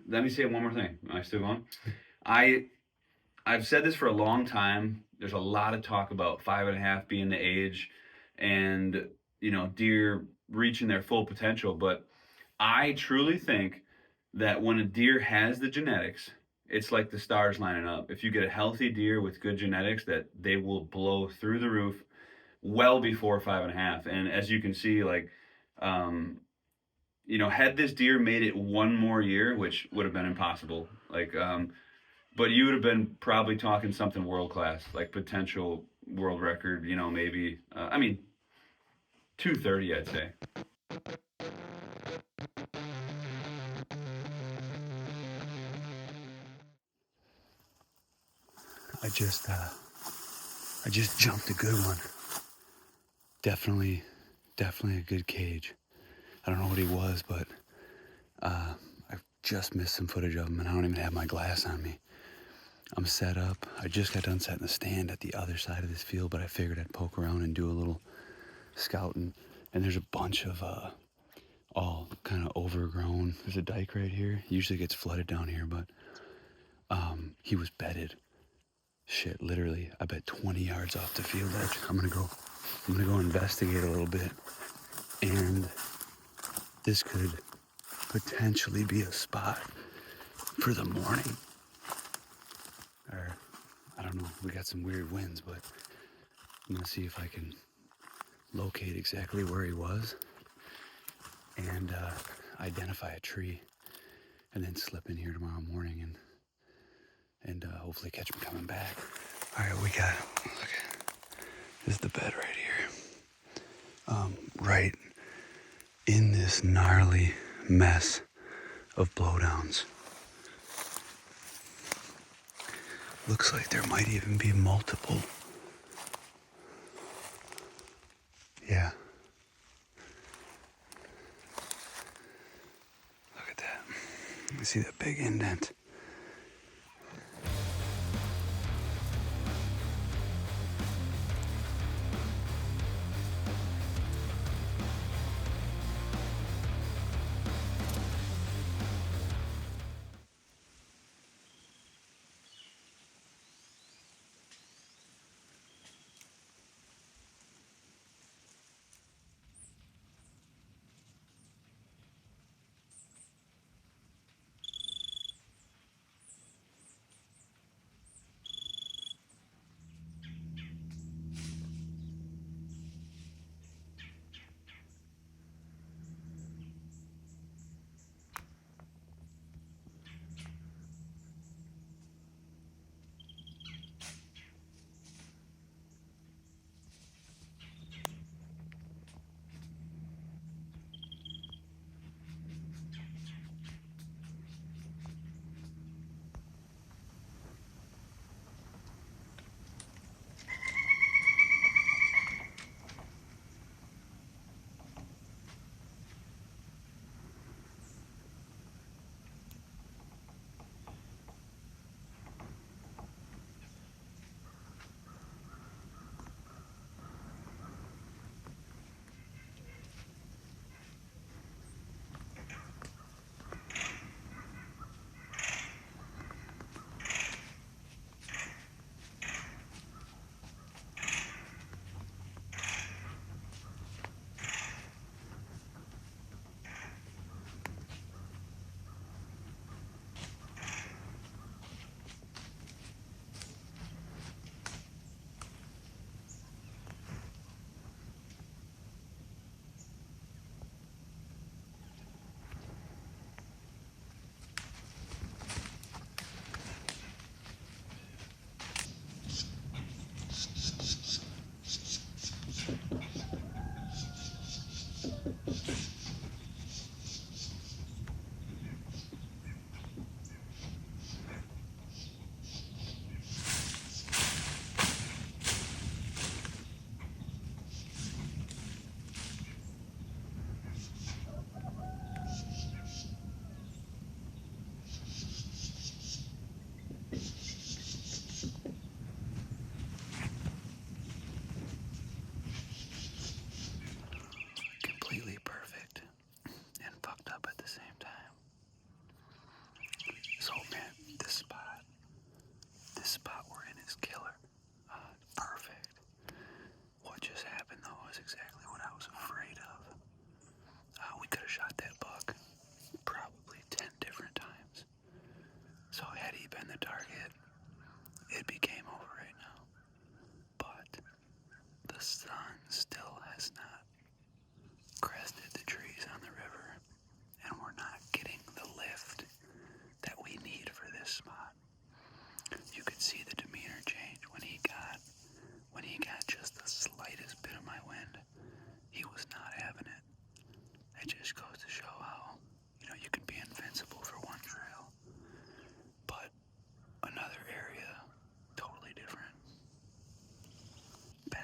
let me say one more thing. Am I still going? I I've said this for a long time. There's a lot of talk about 5.5 being the age, and deer reaching their full potential. But I truly think that when a deer has the genetics, it's like the stars lining up. If you get a healthy deer with good genetics, that they will blow through the roof well before 5.5. And as you can see, like, um, had this deer made it one more year, which would have been impossible, like, but you would have been probably talking something world class, like potential world record. Maybe. I mean, 230, I'd say. I just jumped a good one. Definitely a good cage. I don't know what he was, but I just missed some footage of him, and I don't even have my glass on me. I'm set up. I just got done setting the stand at the other side of this field, but I figured I'd poke around and do a little scouting. And there's a bunch of all kind of overgrown. There's a dike right here. Usually gets flooded down here, but he was bedded. Shit, literally, I bet 20 yards off the field edge. I'm gonna go investigate a little bit, and this could potentially be a spot for the morning. Or, I don't know, we got some weird winds, but I'm gonna see if I can locate exactly where he was and identify a tree, and then slip in here tomorrow morning and hopefully catch him coming back. All right, look, this is the bed right here. Right in this gnarly mess of blowdowns. Looks like there might even be multiple. Yeah. Look at that. You see that big indent?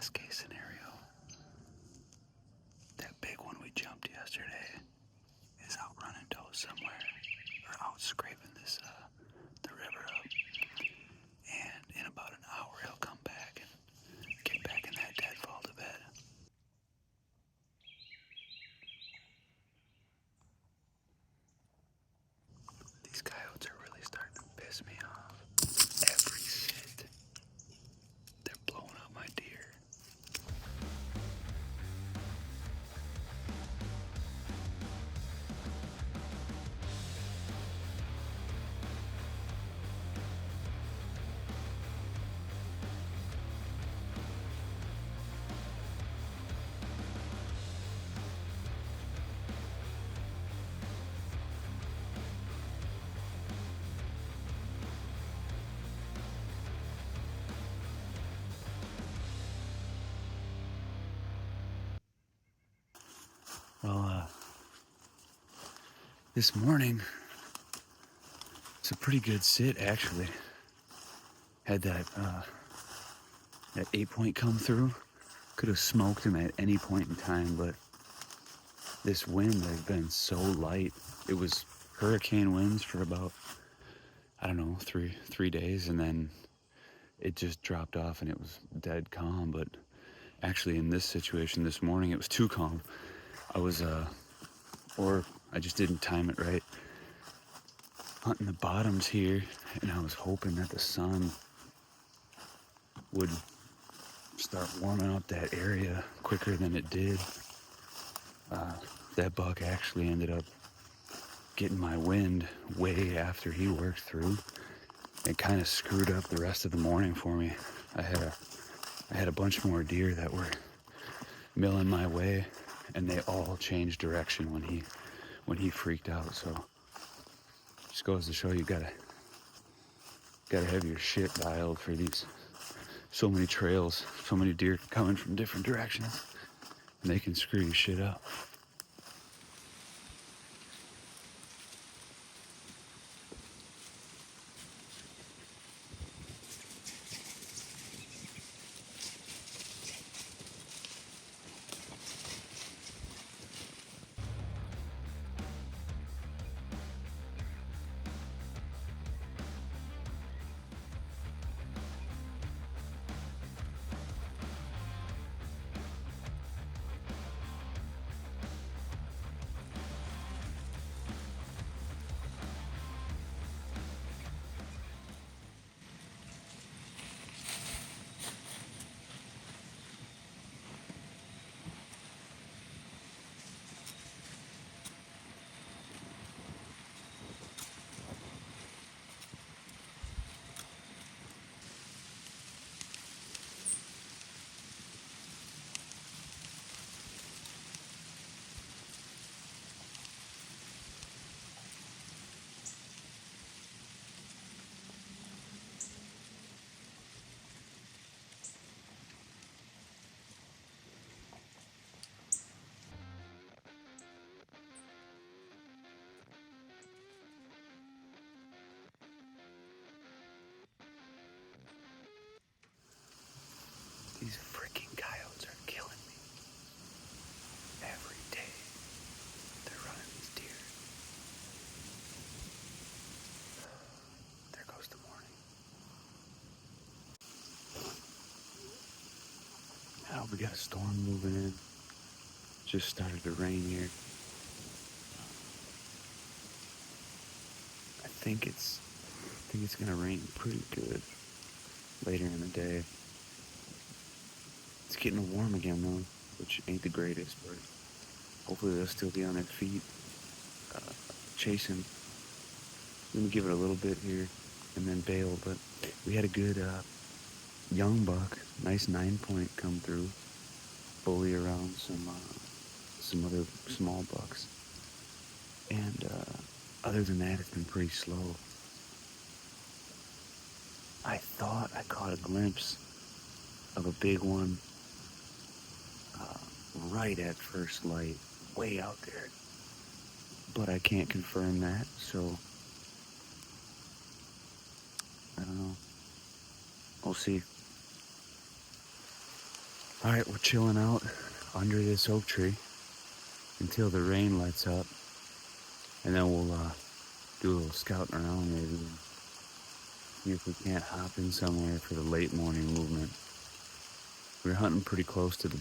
best case scenario, that big one we jumped yesterday is out running toes somewhere, or out scraping this, the river up. And in about an hour, he'll come back and get back in that deadfall to bed. These coyotes are really starting to piss me off. Every sit, they're blowing out my deer. Well, this morning, it's a pretty good sit, actually. Had that 8-point come through. Could have smoked him at any point in time, but this wind has been so light. It was hurricane winds for about, I don't know, three days, and then it just dropped off and it was dead calm. But actually in this situation this morning, it was too calm. I was, or I just didn't time it right. Hunting the bottoms here, and I was hoping that the sun would start warming up that area quicker than it did. That buck actually ended up getting my wind way after he worked through. It kind of screwed up the rest of the morning for me. I had a bunch more deer that were milling my way, and they all changed direction when he freaked out. So just goes to show you gotta have your shit dialed for these. So many trails, so many deer coming from different directions, and they can screw your shit up. These freaking coyotes are killing me. Every day, they're running these deer. There goes the morning. Now we got a storm moving in. Just started to rain here. I think it's gonna rain pretty good later in the day. It's getting warm again though, which ain't the greatest, but hopefully they'll still be on their feet, chasing. Let me give it a little bit here and then bail, but we had a good young buck, nice 9-point come through, bully around some other small bucks, and other than that, it's been pretty slow. I thought I caught a glimpse of a big one right at first light, way out there, but I can't confirm that, so I don't know. We'll see. All right, we're chilling out under this oak tree until the rain lets up, and then we'll do a little scouting around maybe and see if we can't hop in somewhere for the late morning movement. We're hunting pretty close to the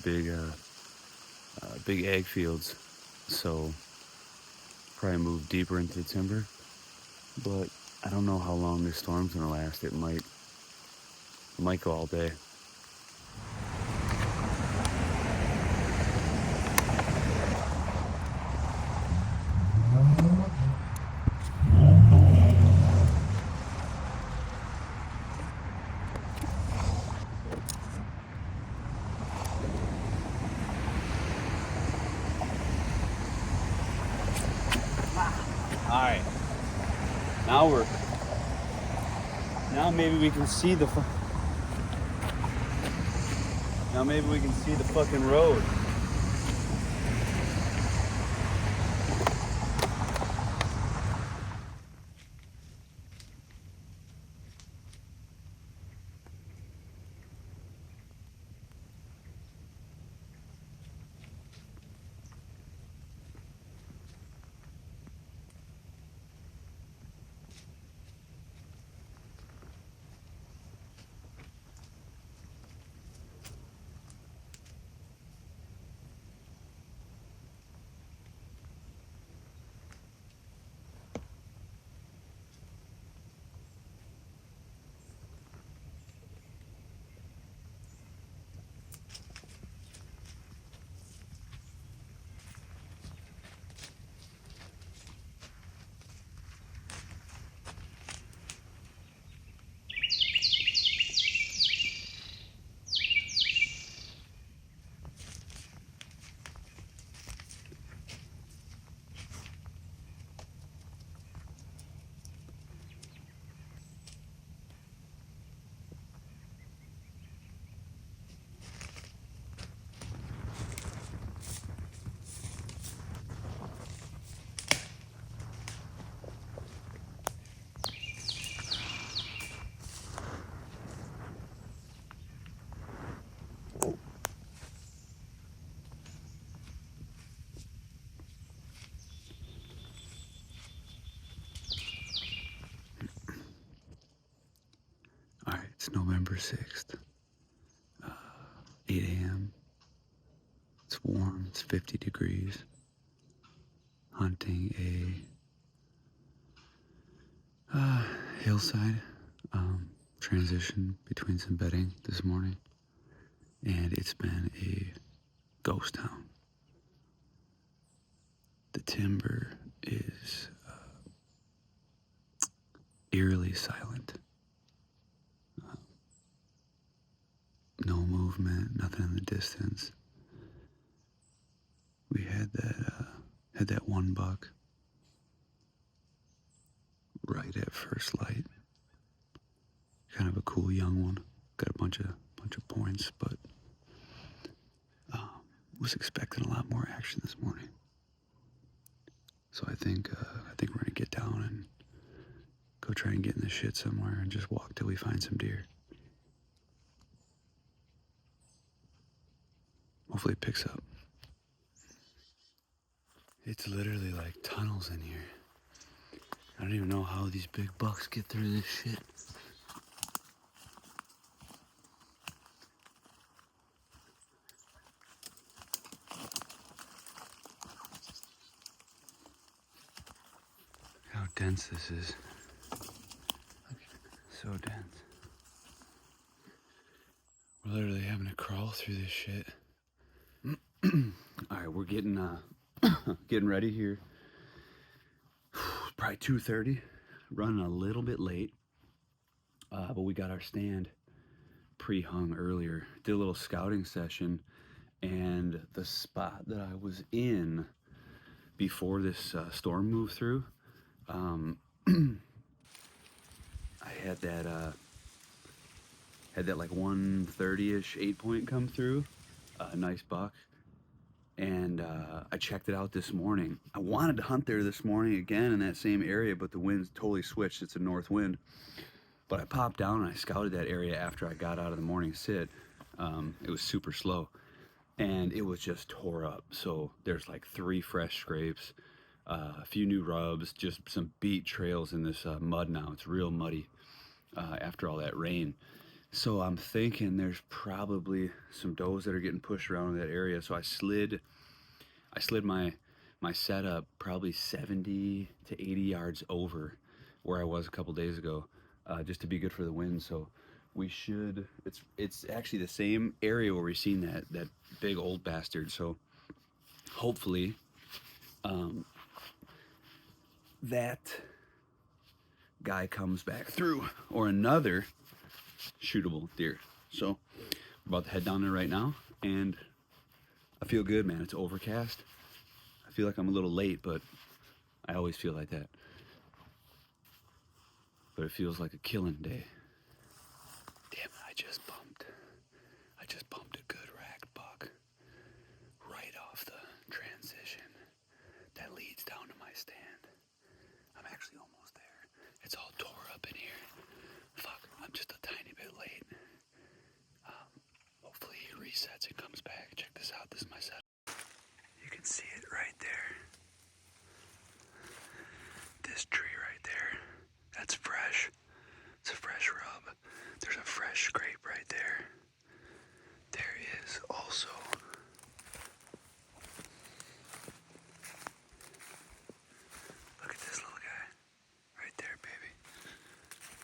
big ag fields, so probably move deeper into the timber. But I don't know how long this storm's gonna last. It might go all day. All right, now maybe we can see the fucking road. All right, it's November 6th, 8 a.m. It's warm, it's 50 degrees. Hunting a hillside, transition between some bedding this morning, and it's been a ghost town. The timber is eerily silent. No movement, nothing in the distance. We had that one buck right at first light. Kind of a cool young one. Got a bunch of points, but was expecting a lot more action this morning. So I think we're gonna get down and go try and get in the shit somewhere and just walk till we find some deer. Hopefully it picks up. It's literally like tunnels in here. I don't even know how these big bucks get through this shit. How dense this is. So dense. We're literally having to crawl through this shit. All right, we're getting ready here. Probably 2:30. Running a little bit late, but we got our stand pre-hung earlier. Did a little scouting session, and the spot that I was in before this storm moved through, I had that like 130-ish 8-point come through, a nice buck, and I checked it out this morning. I wanted to hunt there this morning again in that same area, but the wind's totally switched. It's a north wind. But I popped down and I scouted that area after I got out of the morning sit. It was super slow, and it was just tore up. So there's like 3 fresh scrapes, a few new rubs, just some beat trails in this mud now. It's real muddy after all that rain. So I'm thinking there's probably some does that are getting pushed around in that area. So I slid my setup probably 70 to 80 yards over where I was a couple days ago, just to be good for the wind. So we should. It's actually the same area where we've seen that big old bastard. So hopefully, that guy comes back through, or another shootable deer. So we're about to head down there right now, and I feel good, man. It's overcast. I feel like I'm a little late, but I always feel like that. But it feels like a killing day. Damn it, I just bumped a good racked buck right off the transition that leads down to my stand. I'm actually almost there. It's all tore up in here. Fuck, I'm just a tiny bit late. Hopefully he resets and comes back. Check this out, this is my setup. You can see it right there. This tree right there, that's fresh. It's a fresh rub. There's a fresh scrape right there. There is also look at this little guy. Right there, baby.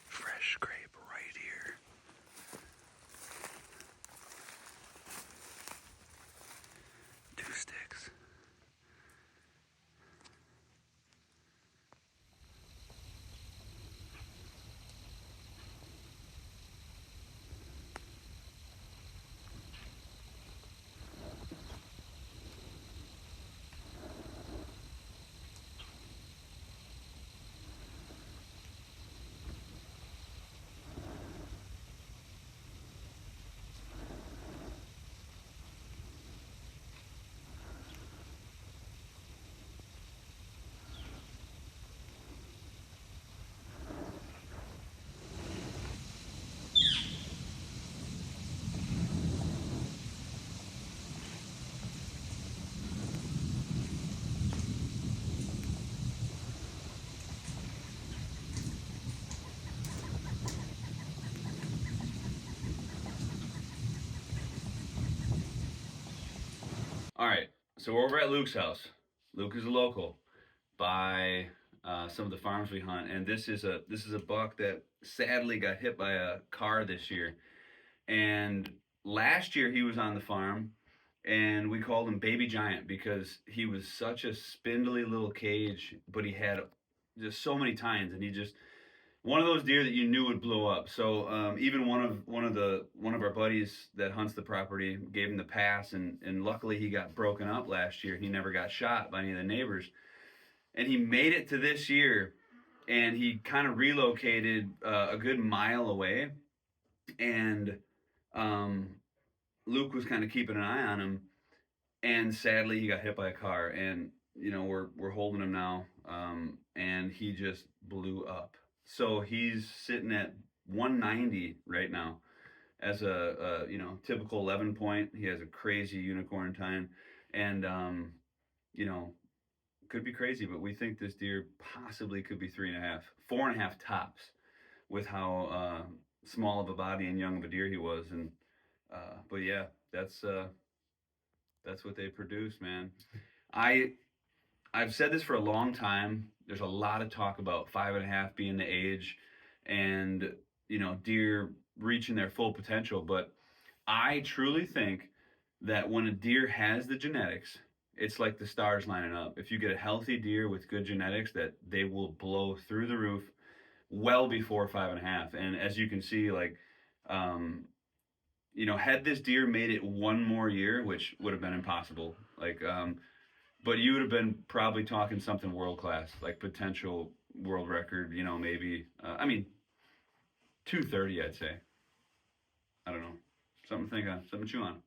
Fresh scrape right here. Two sticks. All right, so we're over at Luke's house. Luke is a local by some of the farms we hunt, and this is a buck that sadly got hit by a car this year. And last year he was on the farm, and we called him Baby Giant because he was such a spindly little cage, but he had just so many tines, and he just one of those deer that you knew would blow up. So even one of our buddies that hunts the property gave him the pass, and luckily he got broken up last year. He never got shot by any of the neighbors, and he made it to this year, and he kind of relocated a good mile away, and Luke was kind of keeping an eye on him, and sadly he got hit by a car, and we're holding him now, and he just blew up. So he's sitting at 190 right now as a typical 11 point. He has a crazy unicorn tine, and could be crazy, but we think this deer possibly could be 3.5, 4.5 tops, with how small of a body and young of a deer he was. And but yeah, that's what they produce, man. I've said this for a long time. There's a lot of talk about 5.5 being the age, and deer reaching their full potential. But I truly think that when a deer has the genetics, it's like the stars lining up. If you get a healthy deer with good genetics, that they will blow through the roof well before 5.5. And as you can see, like, had this deer made it one more year, which would have been impossible, like, but you would have been probably talking something world class, like potential world record, maybe, 230, I'd say. I don't know. Something to think on, something to chew on.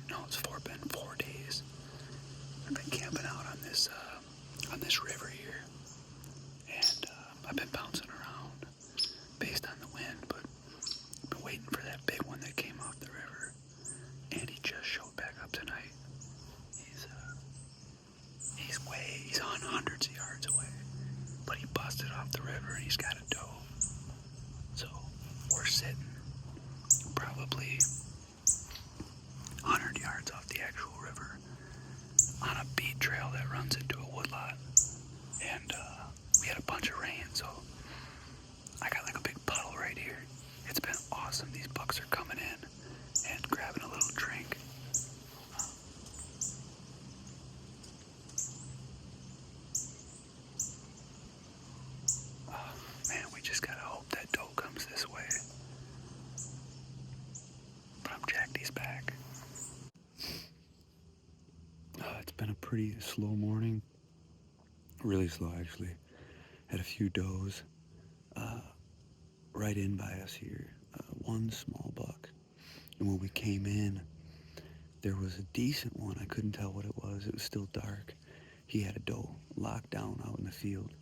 No, it's been 4 days. I've been camping out on this river here, and I've been bouncing around based on the wind, but I've been waiting for that big one that came off the river, and he just showed back up tonight. He's on hundreds of yards away, but he busted off the river and he's got a doe. So we're sitting probably 100 yards off the actual river on a beat trail that runs into a woodlot. And we had a bunch of rain, so I got like a big puddle right here. It's been awesome. These bucks are coming in and grabbing a little drink. Man, we just gotta hope that doe comes this way. But I'm jacked he's back. It's been a pretty slow morning. Really slow, actually. Had a few does right in by us here. One small buck. And when we came in, there was a decent one. I couldn't tell what it was. It was still dark. He had a doe locked down out in the field.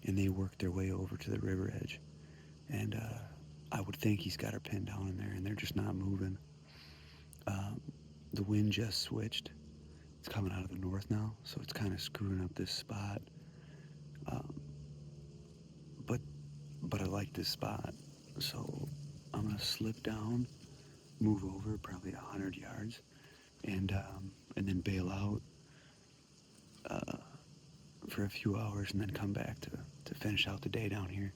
And they worked their way over to the river edge. And I would think he's got her pinned down in there, and they're just not moving. The wind just switched. It's coming out of the north now, so it's kind of screwing up this spot. But I like this spot, so I'm gonna slip down, move over probably 100 yards, and then bail out for a few hours, and then come back to finish out the day down here.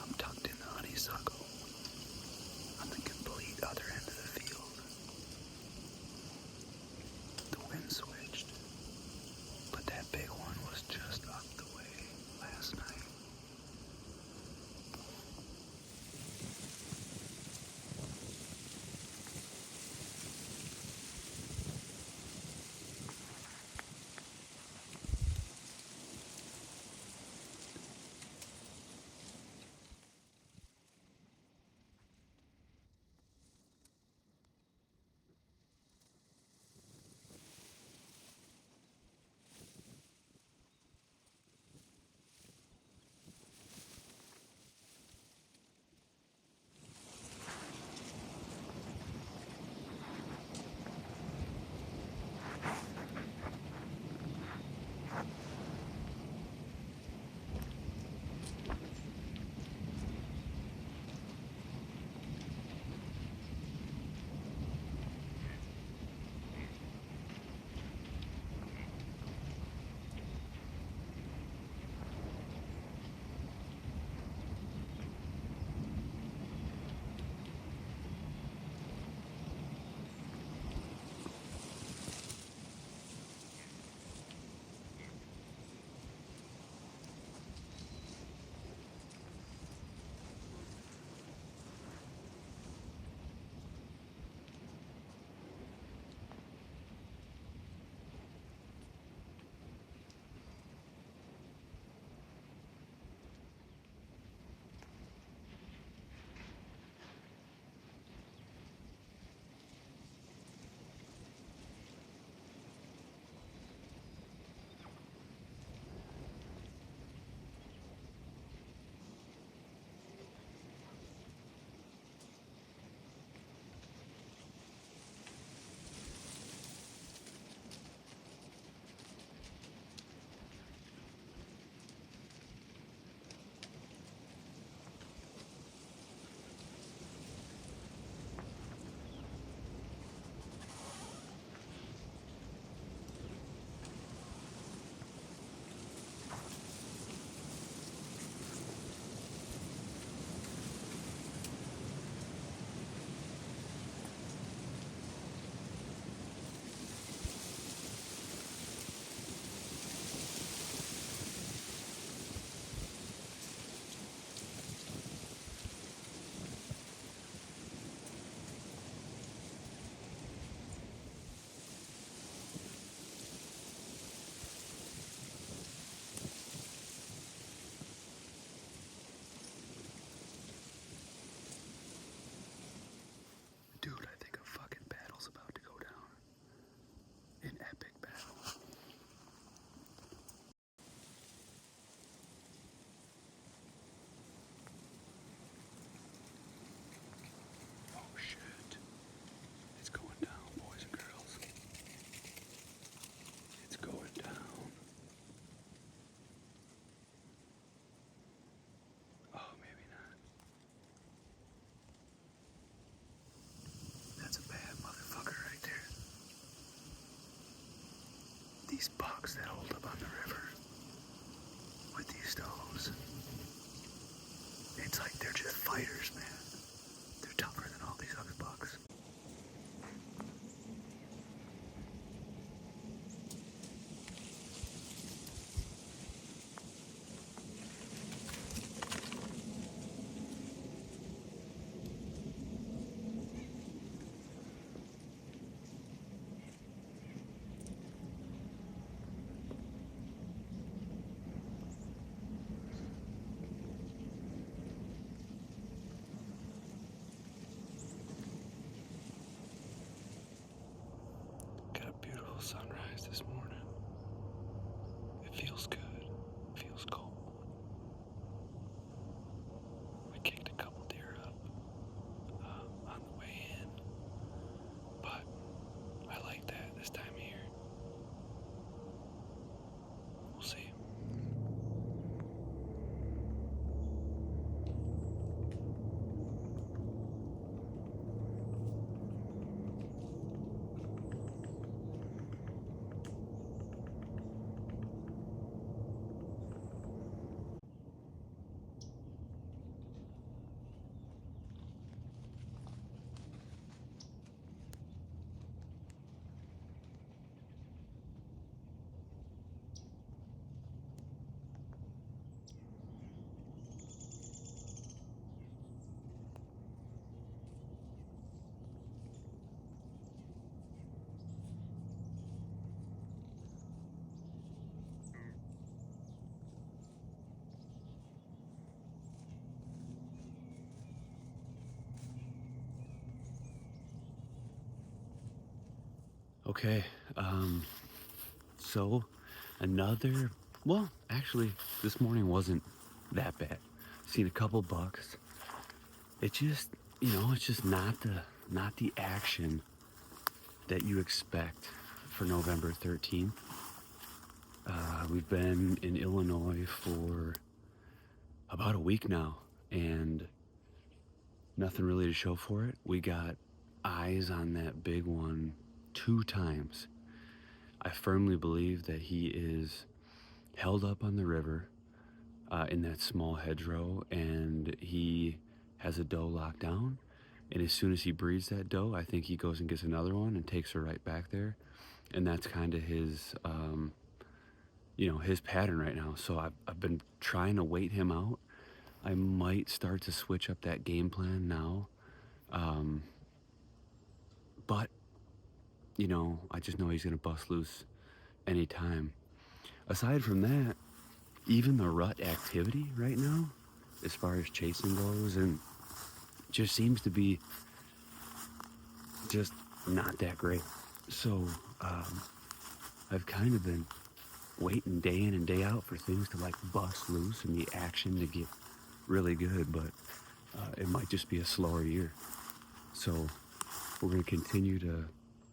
I'm tucked in the honeysuckle on the complete other end of the field. The wind switched. these bucks that hold up on the river with these does. It's like they're just fighters, man. They're tougher than all these other bucks. Got a beautiful sunrise this morning. It feels good. It feels cold. We kicked a couple deer up on the way in, but I like that this time of year. We'll see. Okay, so actually, this morning wasn't that bad. Seen a couple bucks. It just, it's just not the action that you expect for November 13th. We've been in Illinois for about a week now, and nothing really to show for it. We got eyes on that big one 2 times. I firmly believe that he is held up on the river in that small hedgerow, and he has a doe locked down. And as soon as he breeds that doe, I think he goes and gets another one and takes her right back there. And that's kind of his, his pattern right now. So I've been trying to wait him out. I might start to switch up that game plan now. But I just know he's going to bust loose anytime. Aside from that, even the rut activity right now, as far as chasing goes, and just seems to be just not that great. So I've kind of been waiting day in and day out for things to like bust loose and the action to get really good, but it might just be a slower year. So we're going to continue to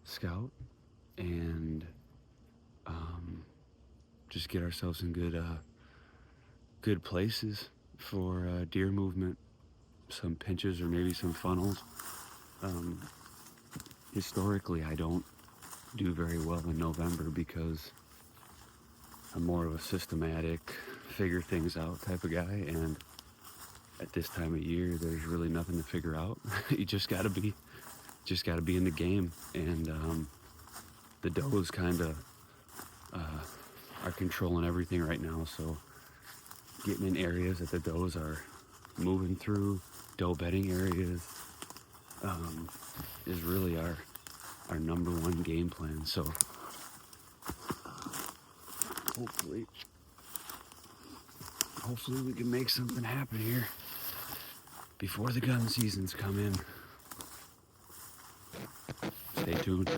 scout and just get ourselves in good places for deer movement, some pinches or maybe some funnels. Historically, I don't do very well in November because I'm more of a systematic, figure things out type of guy, and at this time of year, there's really nothing to figure out. You just gotta be in the game, and the does kind of are controlling everything right now. So getting in areas that the does are moving through, doe bedding areas, is really our number one game plan. So hopefully we can make something happen here before the gun seasons come in. Stay tuned.